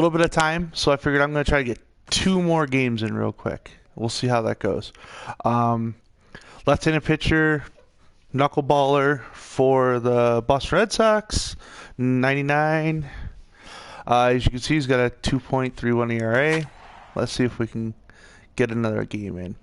little bit of time, so I figured I'm going to try to get 2 more games in real quick. We'll see how that goes. Left-handed pitcher, knuckleballer for the Boston Red Sox, 99. As you can see, he's got a 2.31 ERA. Let's see if we can get another game in.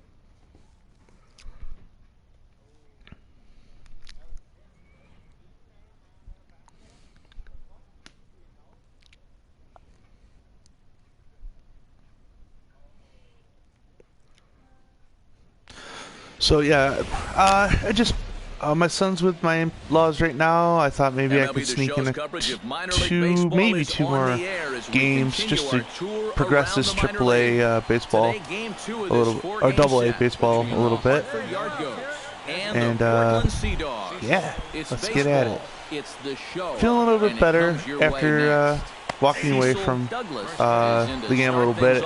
So yeah, I just my son's with my in-laws right now. I thought maybe I could sneak in maybe two more games just to progress this AAA baseball a little, or AA baseball a little bit. And yeah, let's get at it. Feeling a little bit better after walking away from the game a little bit.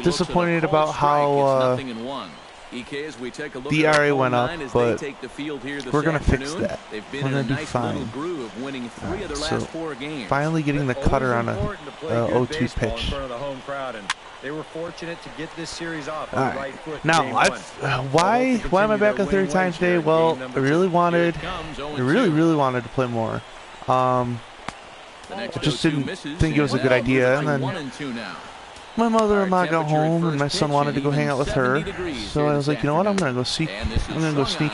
Disappointed about how the ERA went up, but we're going to fix that. We're going to do fine. Right, so finally getting the cutter on a 0-2 pitch. They were fortunate to get this series off on the right foot. Now, why am I back a third time today? Well, I really wanted to play more. I just didn't think it was a good idea, and then my mother-in-law got home, and my son wanted to go hang out with her. So I was like, you know what? I'm gonna go sneak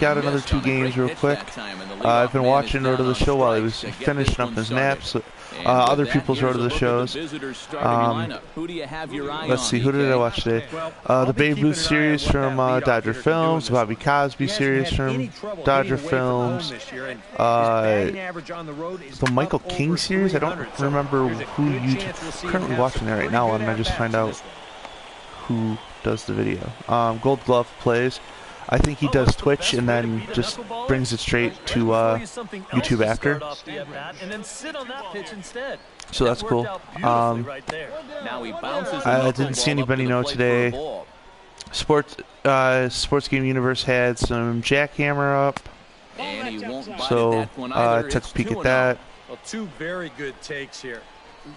out another 2 games real quick. I've been watching Road to the Show while he was finishing up his naps. Other people's Road to the Shows. Let's see, who did I watch today? The Babe Ruth series from Dodger Films, the Bobby Cosby series from Dodger Films, the Michael King series. I don't remember who you're currently watching that right now, and I just find out who does the video. Gold Glove plays. I think he does Twitch and then just brings it straight to YouTube after. So that's cool. I didn't see anybody know today. Sports Game Universe had some Jackhammer up, so I took a peek at that. Well, 2 very good takes here.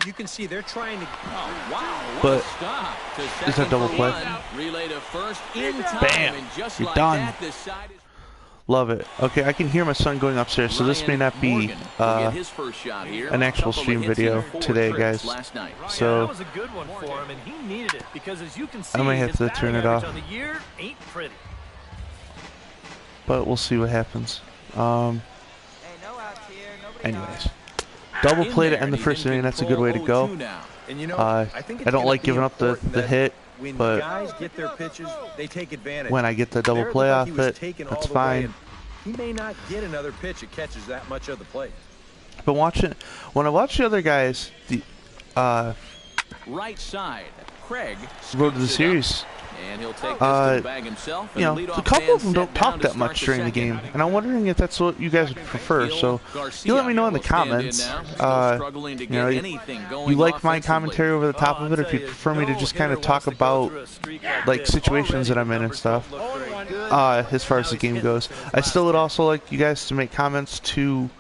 You can see they're trying to. But is that double play? Bam! You're done. Love it. Okay, I can hear my son going upstairs, so this may not be an actual stream video today, guys. So I might have to turn it off. But we'll see what happens. Anyways. Double play to end the first inning, that's a good way to go. I don't like giving up the hit, but when I get the double play off it, that's fine. He may not get another pitch that catches that much of the plate. But when I watch the other guys, the right side, Craig Road to the Series, and he'll take this to the bag himself, you know, a couple of them don't talk that much during the game, and I'm wondering if that's what you guys would prefer. So you let me know in the comments. You know, you like my commentary over the top of it, or if you prefer me to just kind of talk about like situations that I'm in and stuff. As far as the game goes, I still would also like you guys to make comments to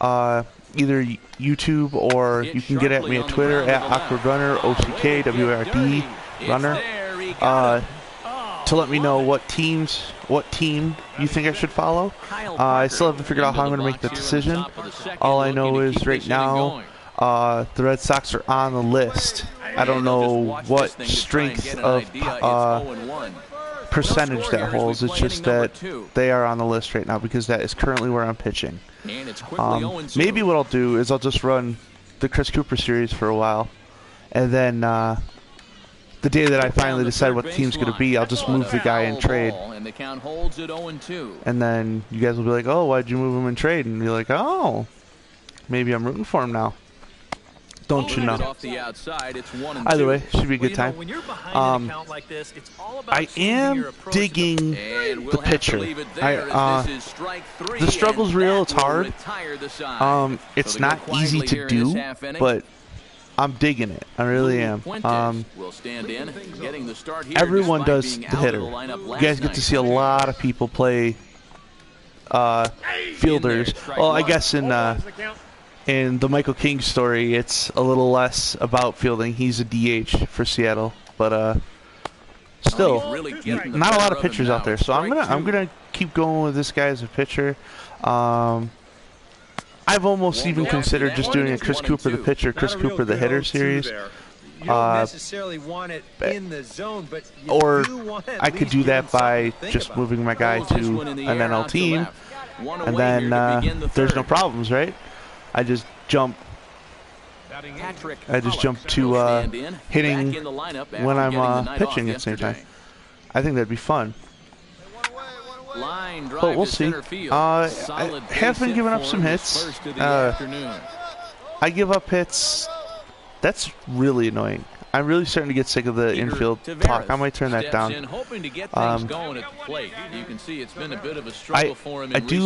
either YouTube, or you can get at me at Twitter at AwkwardRunner, OCKWARD Runner. To let me know what team you think I should follow. I still haven't figured out how I'm going to make the decision. All I know is right now the Red Sox are on the list. I don't know what strength of percentage that holds. It's just that they are on the list right now because that is currently where I'm pitching. Maybe what I'll do is I'll just run the Chris Cooper series for a while, and then the day that I finally decide what the team's going to be, I'll just move the guy in trade. And then you guys will be like, oh, why'd you move him in trade? And be like, oh, maybe I'm rooting for him now. Don't you know? Either way, should be a good time. I am digging the pitcher. The struggle's real. It's hard. It's not easy to do, but I'm digging it. I really am. Everyone does the hitter. You guys get to see a lot of people play fielders. Well, I guess in in the Michael King story, it's a little less about fielding. He's a DH for Seattle, but still, not a lot of pitchers out there. So I'm gonna keep going with this guy as a pitcher. I've almost even considered just doing a Chris Cooper the pitcher, Chris Cooper the hitter series. You don't necessarily want it in the zone, but or I could do that by just moving my guy to an NL team, and then there's no problems, right? I just jump to hitting when I'm pitching at the same time. I think that'd be fun. But we'll see. I have been giving up some hits. I give up hits. That's really annoying. I'm really starting to get sick of the infield talk. I might turn that down. I do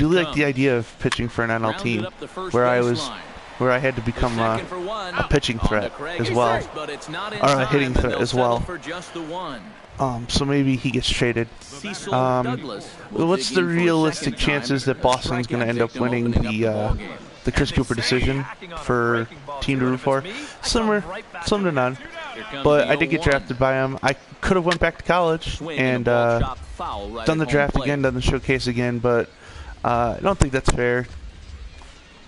like the idea of pitching for an NL team, where I had to become a pitching threat as well, or a hitting threat as well. So maybe he gets traded. What's the realistic chances that Boston's going to end up winning the Chris Cooper decision for team to root for? Slim to none. But I did get drafted by him. I could have went back to college and done the draft again, done the showcase again, but I don't think that's fair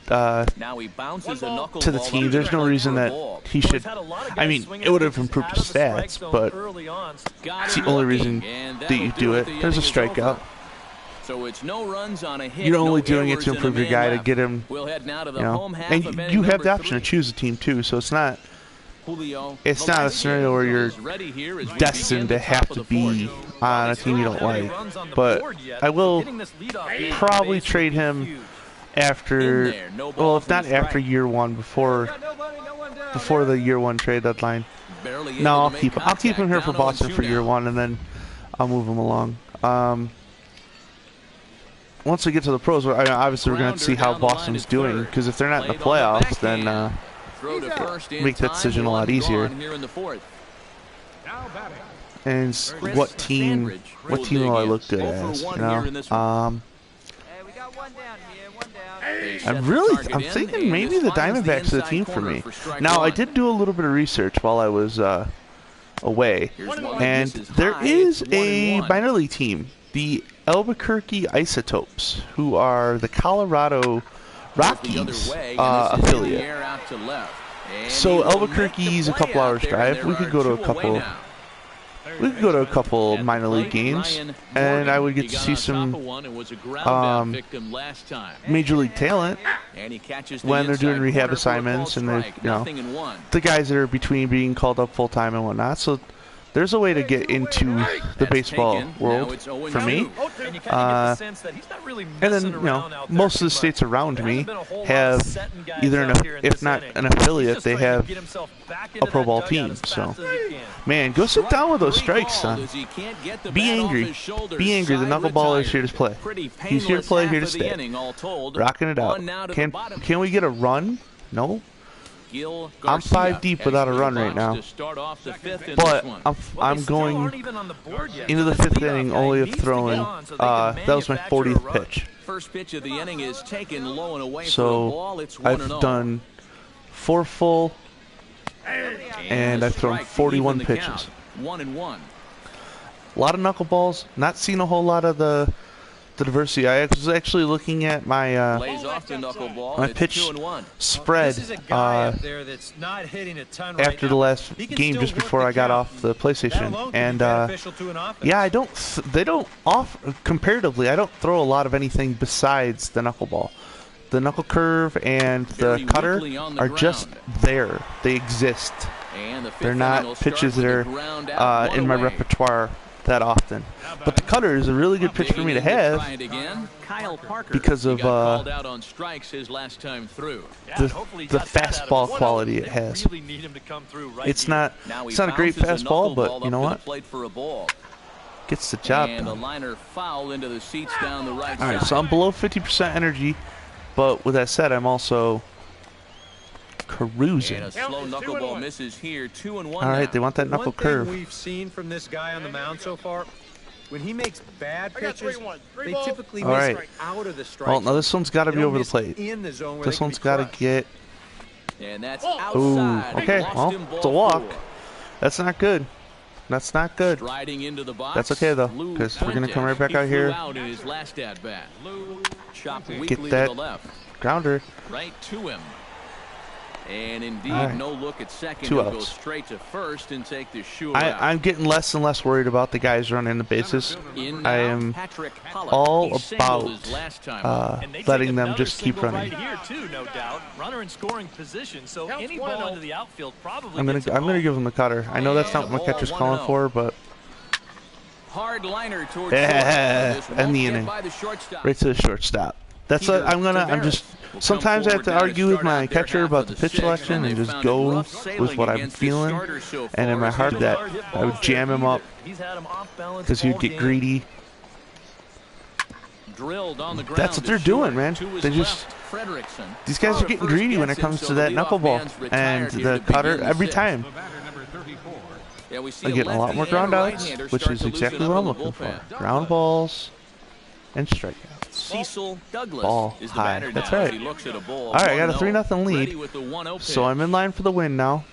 to the team. There's no reason that he should. I mean, it would have improved his stats, but it's the only reason that you do it. There's a strikeout. So it's no runs on a hit, You're only doing it to improve your guy to get him, and you have the option to choose a team too. So it's not a scenario where you're destined to have to be on a team you don't like. But I will probably trade him after, well, if not after year one, before the year one trade deadline. No, I'll keep him here for Boston for year one, and then I'll move him along. Once we get to the pros, obviously we're going to see how Boston's doing, because if they're not in the playoffs, then make that decision a lot easier. And what team will I look good as? I'm thinking maybe the Diamondbacks are the team for me. Now, I did do a little bit of research while I was away, and there is a minor league team, the Albuquerque Isotopes, who are the Colorado Rockies affiliate. So Albuquerque's a couple hours drive. We could go to a couple minor league games, and I would get to see some major league talent when they're doing rehab assignments, and they're, the guys that are between being called up full time and whatnot. So there's a way to get into the baseball world for me. And then, most of the states around me have either, if not an affiliate, they have a pro ball team. So, man, go sit down with those strikes, son. Be angry. Be angry. The knuckleball is here to play. He's here to play, here to stay. Rocking it out. Can we get a run? No. I'm 5 deep without a run right now, but I'm going into the 5th inning only of throwing. That was my 40th pitch. First pitch of the inning is taken low and away so I've done 4 full, and I've thrown 41 pitches. 1-1. A lot of knuckleballs. Not seen a whole lot of the diversity. I was actually looking at my pitch spread after the last game, just before I got off the PlayStation, and yeah, they don't comparatively, I don't throw a lot of anything besides the knuckleball. The knuckle curve and the cutter are just there. They exist. They're not pitches that are in my repertoire that often, but the cutter is a really good pitch for me to have because of the fastball quality it has. It's not a great fastball, but you know what? Gets the job done. All right, so I'm below 50% energy, but with that said, I'm also cruising. Knuckleball misses here. 2-1. All right, they want that knuckle curve. We've seen from this guy on the mound so far, When he makes bad pitches, they typically All miss right. right out of the strike Well, now this one's got to They be don't over the miss plate. in the zone where This they can one's be got to crushed. get. And that's Ooh, outside. okay. Lost Well, him, it's a ball walk. 4. That's not good. That's not good. Striding into the box. That's okay though, because we're gonna come right back out here. Out in his last at bat. Chopped Get weakly that to the left. grounder. Right to him. And indeed, Right. no look at second. 2 He'll go outs. straight to first and take the shoe out. I'm getting less and less worried about the guys running the bases. In I now, am Patrick Pollock. all He singled about his last time. letting them just keep running. Right here too, no doubt. Runner in scoring position, so any ball into the outfield probably. I'm gonna give him the cutter. I know that's not what my catcher's calling for, but Hard liner towards yeah, short. This end won't the get inning, by the shortstop. right to the shortstop. That's what I'm just. Sometimes I have to argue with my catcher about the pitch selection and just go with what I'm feeling. And in my heart, that I would jam him up because he'd get greedy. That's what they're doing, man. They just. These guys are getting greedy when it comes to that knuckleball and the cutter every time. They're getting a lot more ground outs, which is exactly what I'm looking for. Ground balls and strikeouts. Cecil Douglas Ball is the high. batter That's now as right. he looks at a ball. All right, I got a 1-0. 3-0 lead, Ready with the 1-0 so I'm in line for the win now.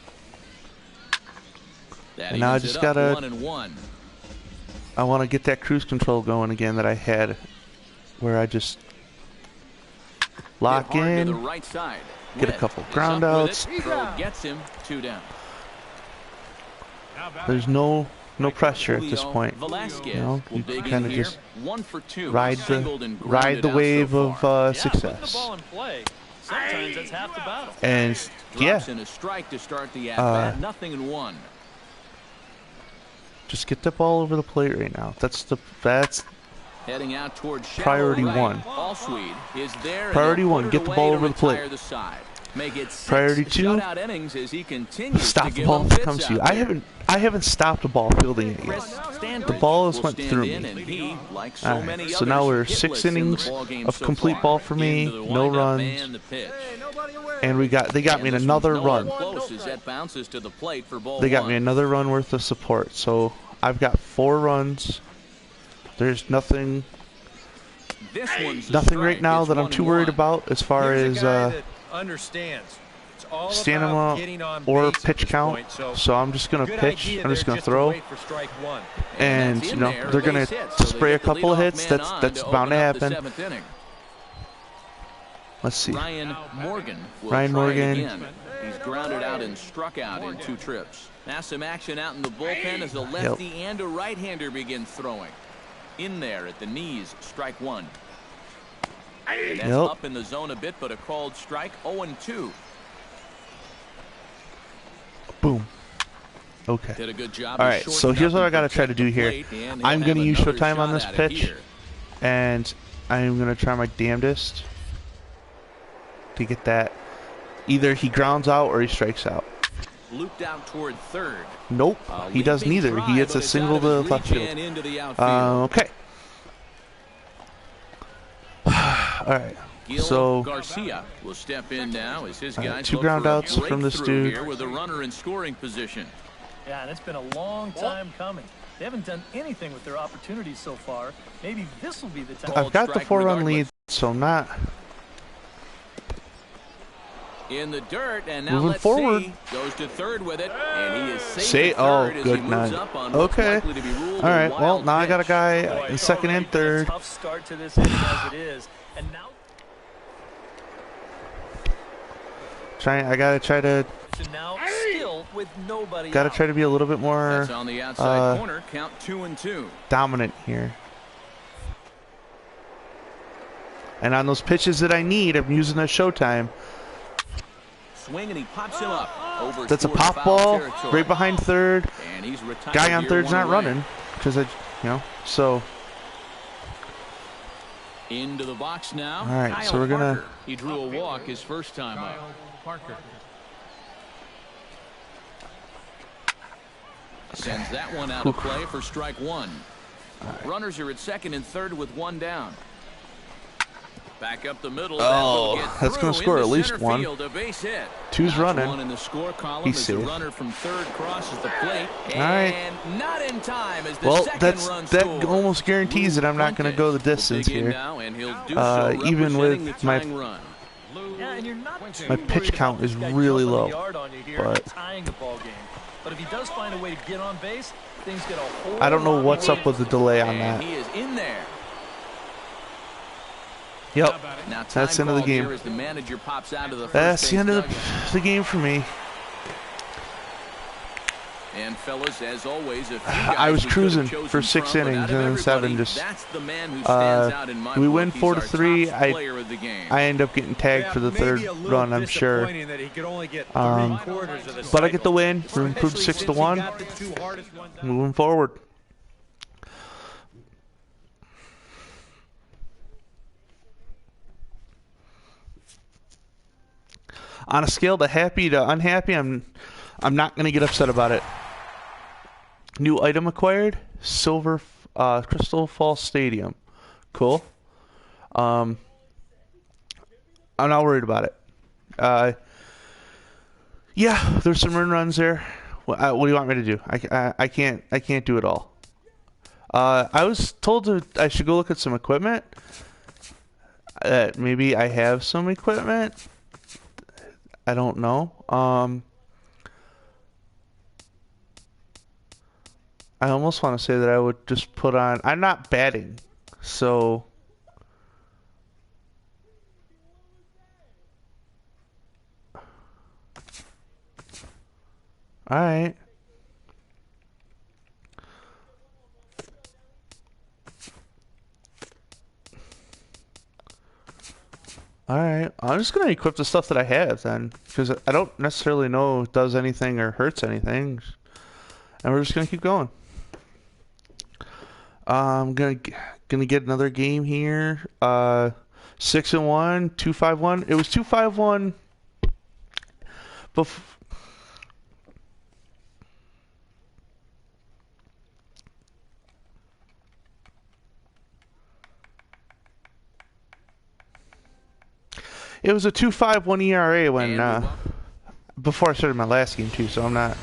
That And now I evens just it up, gotta. 1-1. I want to get that cruise control going again that I had, where I just lock Hit hard to in, the right side. get a Witt couple is ground up with outs. it. Throw gets him 2 down. There's no pressure at this Julio point. Velasquez You know, will you dig kind in of here. just 1 for 2. ride Singled and the grounded out wave so of far. success. Sometimes that's half the battle. And yeah, Drops in a strike to start the at-bat. 0-1. just get the ball over the plate right now. That's Heading out towards priority right. 1. Allsweed is there. Priority and he'll 1, put get it the away ball to over the plate. retire the side. Make it 6 Priority 2, shutout innings as he continues stop to the give ball them if it fits comes to you. out I haven't stopped a ball fielding it yet. The ball has went through me. All right, so now we're 6 innings of complete ball for me, no runs, and they got me another run. They got me another run worth of support. So I've got 4 runs. There's nothing right now that I'm too worried about as far as stamina or pitch count. So I'm just gonna pitch. I'm just gonna throw, and you know they're gonna spray a couple of hits. That's bound to happen. Let's see. Ryan Morgan. He's grounded out and struck out in 2 trips. Now some action out in the bullpen as a lefty and a right-hander begin throwing. In there at the knees, strike 1. And that's up in the zone a bit, but a called strike. 0-2. Boom. Okay. Did a good job. All right, so here's what I got to try to do here. I'm going to use Showtime on this pitch, and I'm going to try my damnedest to get that. Either he grounds out or he strikes out. Looped out toward third. Nope, he does neither. He hits a single to left field. Okay. All right. So Garcia will step in now as his guys 2 ground outs from this dude. Here with a runner in scoring position. Yeah, and it's been a long time coming. They haven't done anything with their opportunities so far. Maybe this will be the time. I've got the 4-run lead, so I'm not in the dirt, and now moving let's forward. see. Goes to third with it, and he is safe. Say, at third as good he moves night. up on what's Okay. likely to be ruled All a right. Well, wild now I got a pitch. guy in second and third. Tough start to this inning as it is, and now. I gotta try to. Now still with nobody Gotta out. try to be a little bit more That's on the outside corner. Count 2-2. dominant here. And on those pitches that I need, I'm using a Showtime. Swing, and he pops him up. Over That's a toward pop foul ball territory. right behind third. And he's retired Guy on here, third's 1 not away. running because so. Into the box now. All right, Kyle so we're gonna. Parker. He drew a walk his first time up. Sends that one out of play for strike 1. Runners are at second and third with 1 down. Back up the middle. Oh, that's going to score at least one. Two's running. One in the score column. He's as safe. the runner from third crosses the plate. All right. And not in time as the Well, second run that scores. almost guarantees that I'm not going to go the distance here. Even with my pitch count is really low. But if he does find a way to get on base, things get a whole I don't know what's lot up with the delay on that. He is in there. Yep, Now that's the end of the game. as the manager pops out of the That's first the end of base the game for me. And fellas, as always, I was cruising for 6 innings and then 7. Just we win 4-3. I end up getting tagged for the third run, I'm sure. But I get the win. We improved 6-1. Moving forward. On a scale to happy to unhappy, I'm not gonna get upset about it. New item acquired: silver Crystal Falls Stadium. Cool. I'm not worried about it. Yeah, there's some runs there. What do you want me to do? I can't do it all. I was told I should go look at some equipment. Maybe I have some equipment. I don't know. I almost want to say that I would just put on... I'm not batting, so... Alright. Alright, I'm just going to equip the stuff that I have then, because I don't necessarily know if it does anything or hurts anything, and we're just going to keep going. I'm gonna get another game here. 6-1, 2-5-1. It was 2-5-1. It was a 2.51 ERA when before I started my last game too, so I'm not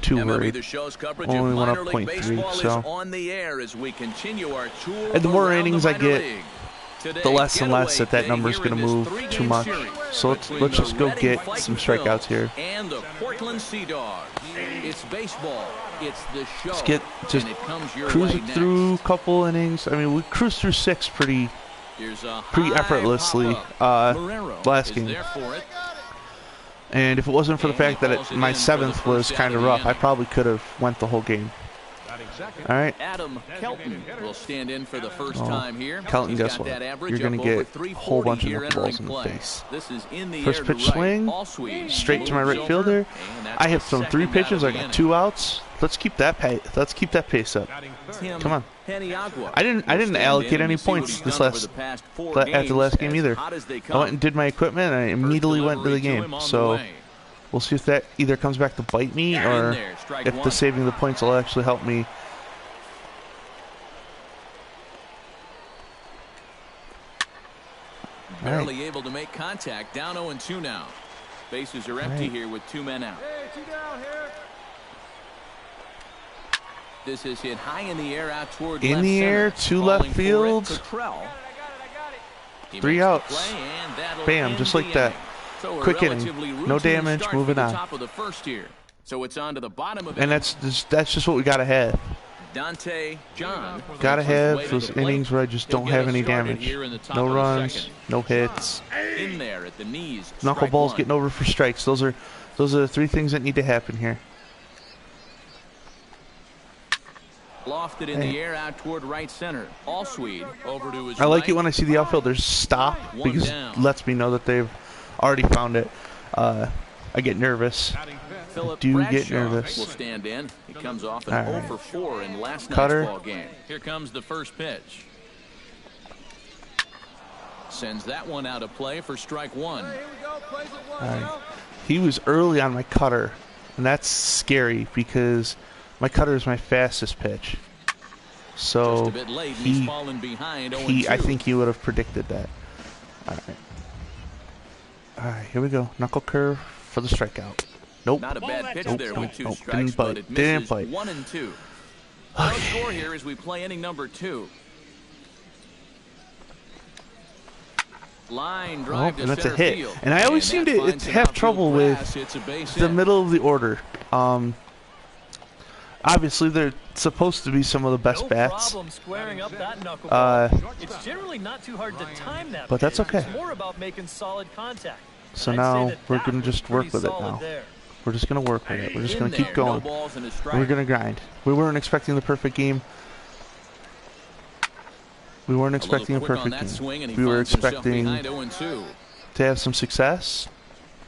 too worried. Only went up 0.3, so. On the air as we continue our tour and the more innings I get, Today, the less and less that number's going to move too much. So let's just go get some strikeouts here. And the Portland Sea Dogs. It's baseball. It's the show. Let's get just cruising through a couple innings. I mean, we cruised through 6 pretty effortlessly last game. And if it wasn't for the fact that my 7th was kind of rough, I probably could have went the whole game. All right. Adam Kelton will stand in for the first time here. Kelton, guess what? You're going to get a whole bunch of knuckleballs in the face. First pitch swing, straight to my right fielder. I have thrown 3 pitches. I got 2 outs. Let's keep that pace up. Come on. I didn't allocate any points after the last game either. I went and did my equipment, and I immediately went to the game. So we'll see if that either comes back to bite me or if the saving the points will actually help me. Barely able to make contact. Down 0-2 now. Bases are empty here with 2 men out. This is hit high in the air out toward in the air to left field. 3 outs. Bam, just like that. Quick inning, no damage, moving on. And that's just what we gotta have. Gotta have those innings where I just don't have any damage. No runs, no hits. Knuckleballs getting over for strikes. Those are the 3 things that need to happen here. Lofted in the air out toward right center. Allsweed over to his I like it when I see the outfielders stop because it lets me know that they've already found it. I get nervous. I do get nervous. Will stand in. He comes off an 0 for 4 in last night's ball game. Here comes the first pitch. Sends that one out of play for strike 1. Here we go. Plays it one. All right. He was early on my cutter, and that's scary because my cutter is my fastest pitch. So I think he would have predicted that. Alright, here we go. Knuckle curve for the strikeout. Nope. Not a bad pitch there with 2 strikes, didn't but bite. it Didn't misses bite. 1 and 2. No score here as we play inning number 2. Line drive to and that's a center hit. field. And I always seem to have trouble with the middle of the order. Obviously, they're supposed to be some of the best bats. Squaring up that knuckleball. It's generally not too hard to time that. But that's okay. It's more about making solid contact. So now we're going to just work with it now. We're just going to work with it. We're just going to keep going. We're going to grind. We weren't expecting the perfect game. We weren't expecting a perfect game. We were expecting to have some success,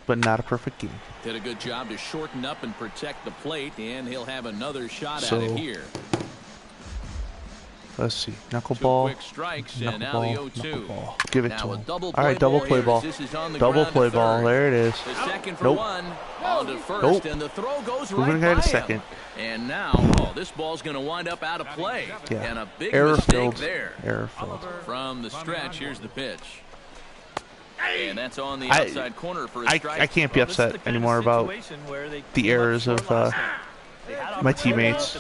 but not a perfect game. Did a good job to shorten up and protect the plate, and he'll have another shot at it here. Let's see. Knuckleball. 2 quick strikes, and now the 0-2. Give it to him. All right, double play ball. Double play ball. There it is. The second for Nope. 1. On to first, Nope. and the throw goes We're right gonna by get a second. him. And now, this ball's going to wind up out of play. Yeah. And a big Error mistake filled. there. Error filled. From the stretch, here's the pitch. And that's on the outside corner for a strike. I can't be upset anymore about the errors of my teammates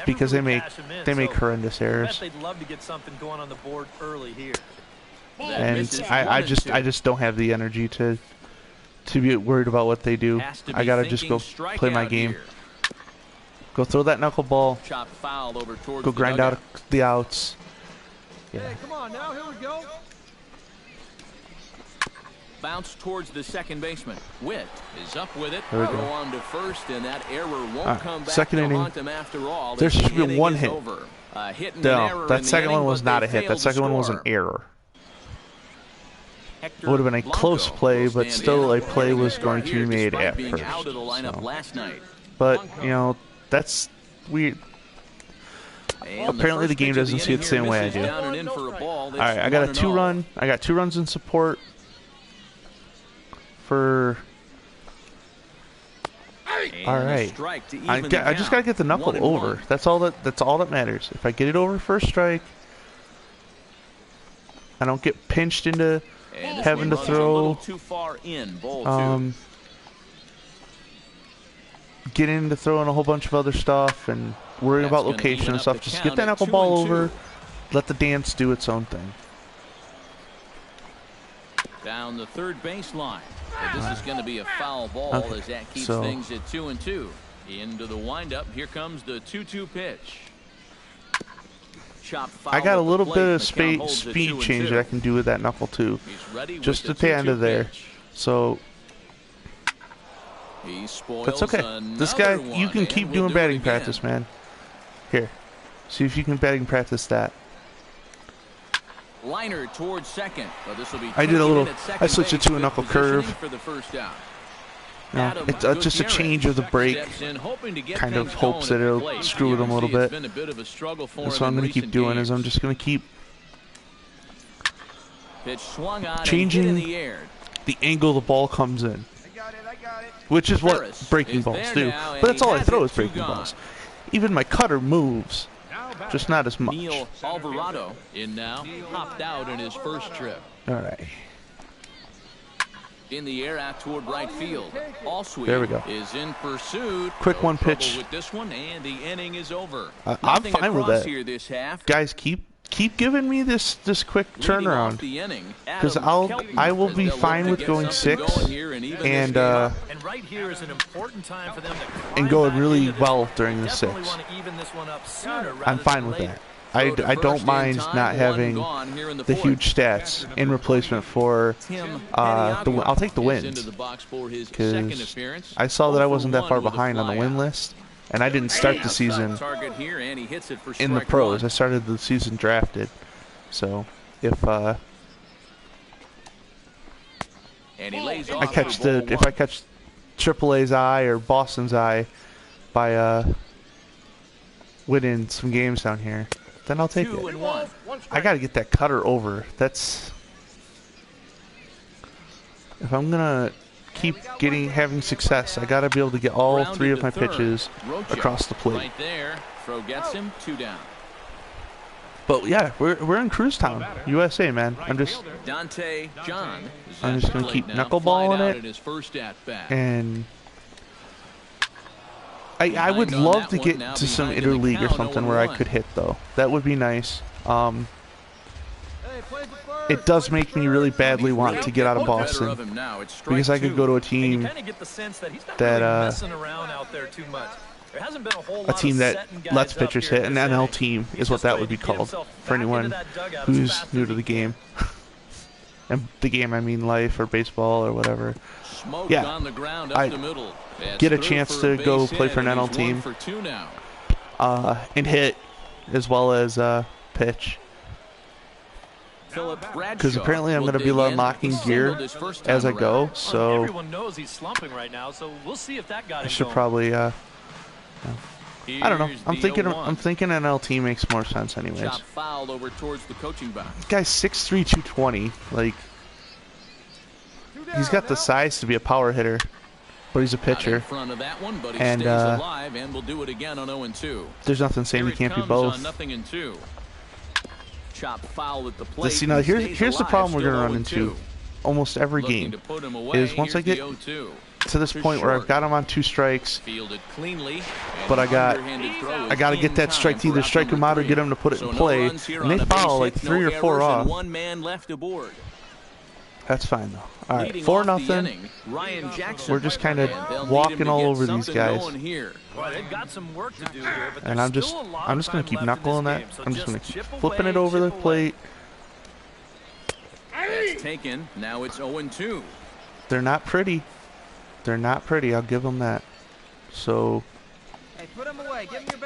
because they make horrendous errors. They'd love to get something going on the board early here. And I just don't have the energy to be worried about what they do. I gotta just go play my game. Here. Go throw that knuckleball. Chop foul over towards Go the grind dugout. out the outs. Yeah. Hey, come on now, here we go. Bounce towards the second baseman. Witt is up with it. There we Throw go. on to first, and that error won't come back second to inning. haunt him after all. There This should be inning one is hit. over. A hit and an No, error in that the second inning, one was but not they a hit. failed That to second one was an score. error. Hector It would have been a Blanco close play, will but stand still in a play was going to be here made despite at being first. out of the lineup So. last night. But, you know, that's weird. And Apparently the first game pitch of doesn't see it the inning same here way I misses do. down and in for a ball. That's Alright, I got a 1-0. 2-run. I got 2 runs in support for... And All a right. strike to I even the just gotta count. get the knuckle 1-1. over. That's all that matters. If I get it over first strike, I don't get pinched into And this having one to runs a little throw. too far in. Ball 2. Get into throwing a whole bunch of other stuff and worrying That's about gonna location even and up stuff. the Just count get that at knuckleball 2-2. over. Let the dance do its own thing. Down the third baseline. But this is going to be a foul ball Okay, as that keeps so- things at 2-2. Into the windup. Here comes the 2-2 pitch. Chop foul I got a at the little plate, bit and of the count holds at speed 2-2. change that I can do with that knuckle too. He's ready Just with at the end 2-2 of there. pitch. So He spoils that's okay. This guy, another you one, can and keep we'll doing do it batting again. practice, man. Here, see if you can batting practice that. Liner towards second. Well, this will be I did a taken little- in at second I switched it base to a with knuckle positioning curve. for the first out. No, Adam it's just a Gutierrez change of the break. steps in, hoping to get Kind of things hopes going that at the it'll plate. screw with him a You little can see it's bit. been a bit of a struggle for That's him what I'm in going to keep recent doing. Is I'm games. just going to keep Pitch swung on changing and hit in the air. the angle the ball comes in, I got it. which is what Harris breaking is balls there do. now, and But that's he all I has throw it, is 2 breaking gone. balls. Even my cutter moves, just not as much. Neil Alvarado in now, popped out in his first trip. All right. In the air out toward right field. Allsweet There we go. is in pursuit. Quick No one trouble pitch. with this one, and the inning is over. I'm Nothing fine with across that. here this half. Guys, keep giving me this quick Leading off turnaround, the inning, because Adam Kelton, I will as be they'll look fine to with get going something 6 going here and even this and game up. And right here is an important time for them to and climb going back really into this. well during the Definitely 6. want to even this one up sooner I'm rather fine than with later. that. Throw to I first don't in mind time, not one having gone here in the fourth. huge stats in replacement for Tim I'll take the Peniagua is wins, into the box for his second because appearance. I saw that I 0 for wasn't that 1 far with a behind on the win flyout. list, and I didn't start the Outside season target here, and he hits it for in the strike pros. I one. started the season drafted, so if And he lays off I catch for ball if one. I catch AAA's eye or Boston's eye by winning some games down here, then I'll take 2 it. and 1. I got to get that cutter over. That's if I'm gonna keep having success, I got to be able to get all Grounded 3 of to my third. pitches Rocha across the plate. right there. Throw gets him 2 down. But yeah, we're in cruise town, USA, man. I'm just John gonna keep knuckleballing it, and I would love to get to some interleague or something where I could hit though. That would be nice. It does make me really badly want to get out of Boston because I could go to a team that a team that lets pitchers hit. An NL team is what that would be called for anyone who's new to the game. And the game, I mean life or baseball or whatever. Yeah, I get a chance to go play for an NL team and hit as well as pitch. Because apparently I'm going to be unlocking gear as I go, so I should probably. I don't know. I'm thinking NL team makes more sense, anyways. This guy's 6'3", 220. Like, he's got the size to be a power hitter, but he's a pitcher. And there's nothing saying he can't be both. Chop foul at the plate. See, now here's the problem we're gonna run into almost every game is once I get to this point where I've got him on 2 strikes, but I got to get that strike to either strike him out or get him to put it in play, and they foul like 3 or 4 off. That's fine though. All right, 4-0. We're just kind of walking all over these guys, and I'm just gonna keep knuckling that. I'm just gonna keep flipping it over the plate. That's taken. Now it's 0-2. They're not pretty. They're not pretty. I'll give them that. So.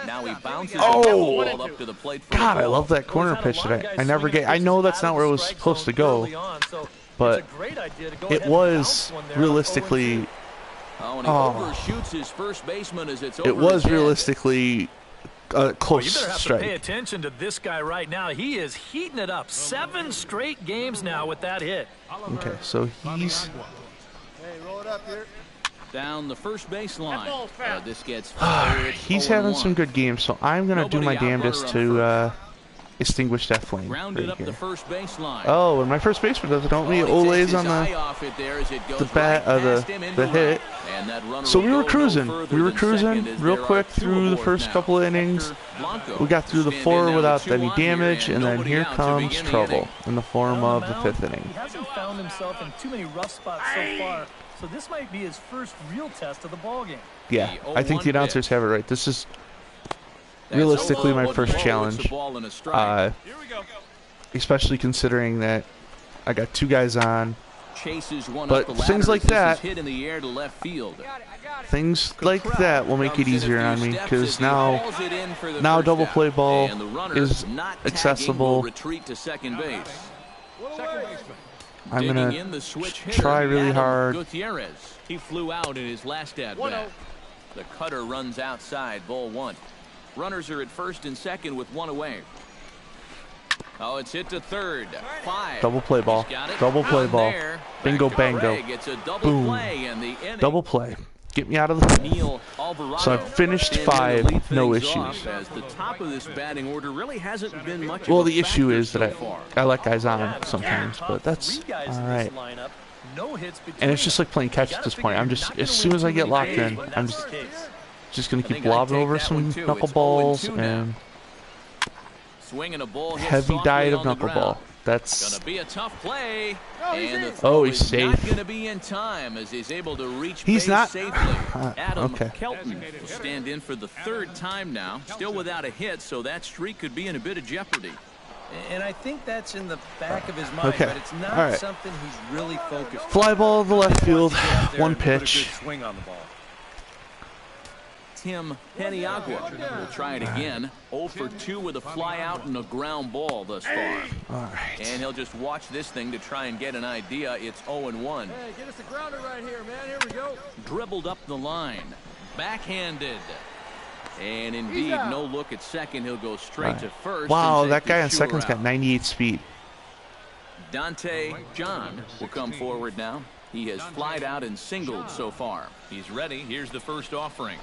Now he bounces oh! up to the plate. God, I love that corner pitch that I never get. I know that's not where it was supposed to go. But it was realistically. It was realistically a close strike. Pay attention to this guy right now. He is heating it up. 7 straight games now with that hit. Okay, so he's down the first baseline. This gets. He's having some good games, so I'm gonna do my damnedest to. Extinguish that flame right here. Oh, and my first baseman doesn't help me. Ole's on the hit. So we were cruising. We were cruising real quick through the first couple of innings. We got through the 4 without any damage, and then here comes trouble in the form of the 5th inning. He hasn't found himself in too many rough spots so far, so this might be his first real test of the ballgame. Yeah, I think the announcers have it right. This is realistically my first challenge, especially considering that I got 2 guys on, but things like that will make it easier on me, because now double play ball is accessible. I'm gonna try really hard. He flew out in his last at bat. The cutter runs outside, ball 1. Runners are at first and second with 1 away. Oh, it's hit to third. 5. Double play ball. Double play ball. Bingo bango. Boom. Double play. Get me out of the. So I've finished 5, no issues. The top of this batting order really hasn't been much. Well, the issue is that I let guys on sometimes, but that's all right. And it's just like playing catch at this point. I'm just, as soon as I get locked in, I'm just gonna keep lobbing over some knuckleballs and heavy diet of knuckleball. That's gonna be a tough play. Oh, he's safe. Gonna be in time as he's able to reach base safely. Adam Kelton will stand in for the 3rd time now, still without a hit, so that streak could be in a bit of jeopardy. And I think that's in the back of his mind, but it's not something he's really focused on. Fly ball to the left field, 1 pitch. Swing on the ball. Tim Peniagua will try it again. 0 for 2 with a fly out and a ground ball thus far. All right. And he'll just watch this thing to try and get an idea. It's 0-1. Hey, get us a grounder right here, man. Here we go. Dribbled up the line. Backhanded. And indeed, no look at second. He'll go straight to first. Wow, that guy on second's got 98 speed. Dante John will come forward now. He has flied out and singled so far. He's ready. Here's the first offering.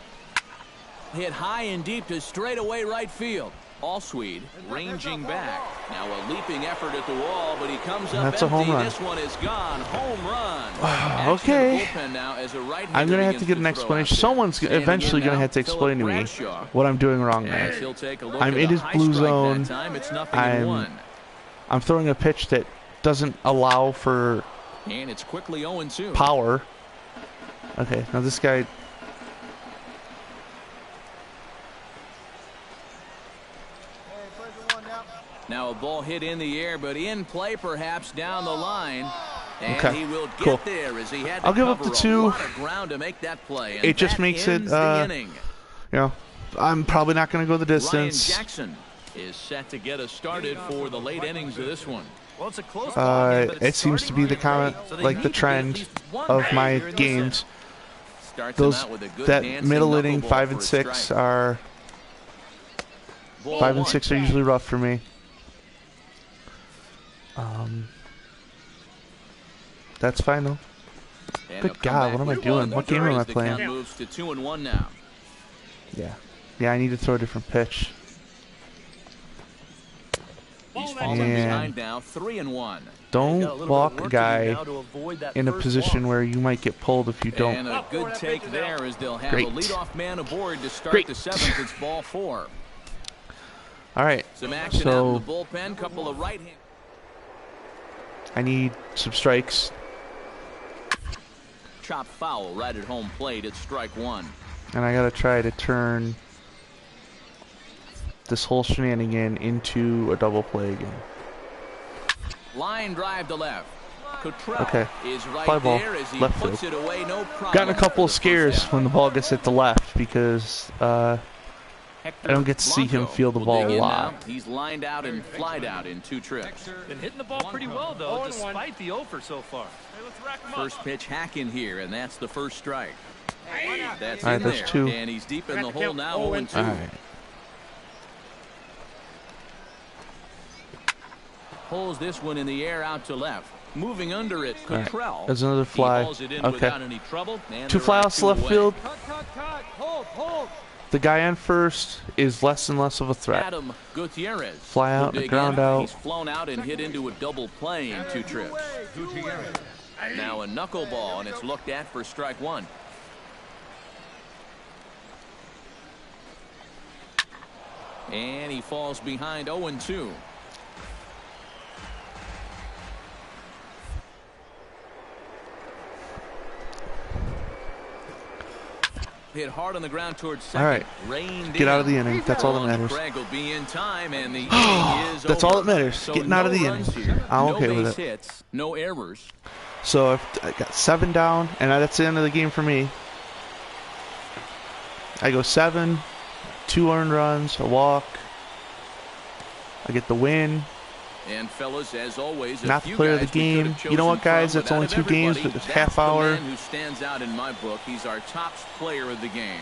Hit high and deep to straightaway right field. Allsweed ranging back. Now a leaping effort at the wall, but he comes up That's empty. A home run. This one is gone. Home run. Okay. I'm going to have to get an explanation. Someone's eventually going to have to explain to me what I'm doing wrong there. I'm in his blue zone. I'm throwing a pitch that doesn't allow for and it's quickly 0-2. Power. Okay, now this guy... Now a ball hit in the air, but in play perhaps down the line. And okay, he will get cool. there as he had to I'll give up the 2. To make that play, it just makes it, you know, I'm probably not going to go the distance. Ryan Jackson is set to get us started for the late innings of this one. Well, it's a close ball game, but it seems to be the comment, like the trend of my games. Those that middle inning 5 and 6 are 5 and 6 are usually rough for me. That's fine though. Good God, what am I doing? What game am I playing? Moves to 2-1 now. Yeah, I need to throw a different pitch. He's falling behind now, 3-1. Don't walk a guy in a position where you might get pulled if you don't. And a good take there as they'll have a leadoff man aboard to start the 7th. It's ball 4. All right. Some action out in the bullpen, couple of right hand. I need some strikes. Chop foul right at home plate. It's strike 1. And I gotta try to turn this whole shenanigan into a double play again. Line drive to left. Cottrell is right fly ball, there as he left puts field. it away, no problem. Gotten a couple of scares when the ball gets hit to left because I don't get to see him feel the ball a lot. He's lined out and flied out in 2 trips. Been hitting the ball pretty well though, despite the offer so far. First pitch hack in here, and that's the first strike. That's all right, in there's there, 2. and he's deep in the hole now, 0-2. All right. Pulls this one in the air out to left. Moving under it, Cottrell. Right. There's another fly. Okay. Trouble, 2 flyouts to left field. Cut. Hold. The guy on first is less and less of a threat. Adam Gutierrez. Fly out, ground out. He's flown out and hit into a double play in 2 trips. Now a knuckleball, and it's looked at for strike 1. And he falls behind 0-2. Hit hard on the ground towards second. All right, get out of the inning. That's all that matters. That's all that matters. Getting out of the inning. I'm okay with it. Hits, no errors. So if I got 7 down, and that's the end of the game for me. I go 7, 2 earned runs, a walk. I get the win. And fellas, as always, not the player of the game. You know what, guys? That's only 2 games, but it's half hour. Who stands out in my book? He's our top player of the game.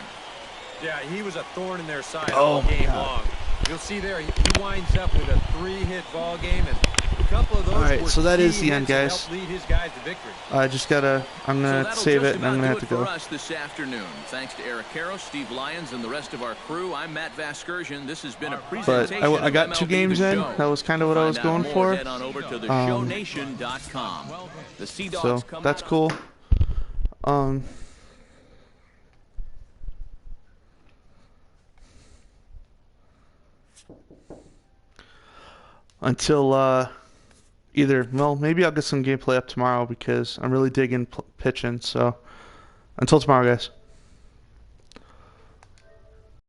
Yeah, he was a thorn in their side all game long. You'll see there, he winds up with a 3-hit ball game, and a couple of those. All right, so that is the end, guys. Lead his guys to victory. I just gotta. I'm gonna save it, and I'm gonna have to go. For us this afternoon. Thanks to Eric Carroll, Steve Lyons, and the rest of our crew. I'm Matt Vasgersian. This has been a presentation. But I got 2 games in. That was kind of what I was going for. Head on over to theshownation.com. The Sea Dogs so that's cool. Until maybe I'll get some gameplay up tomorrow because I'm really digging pitching. So until tomorrow, guys.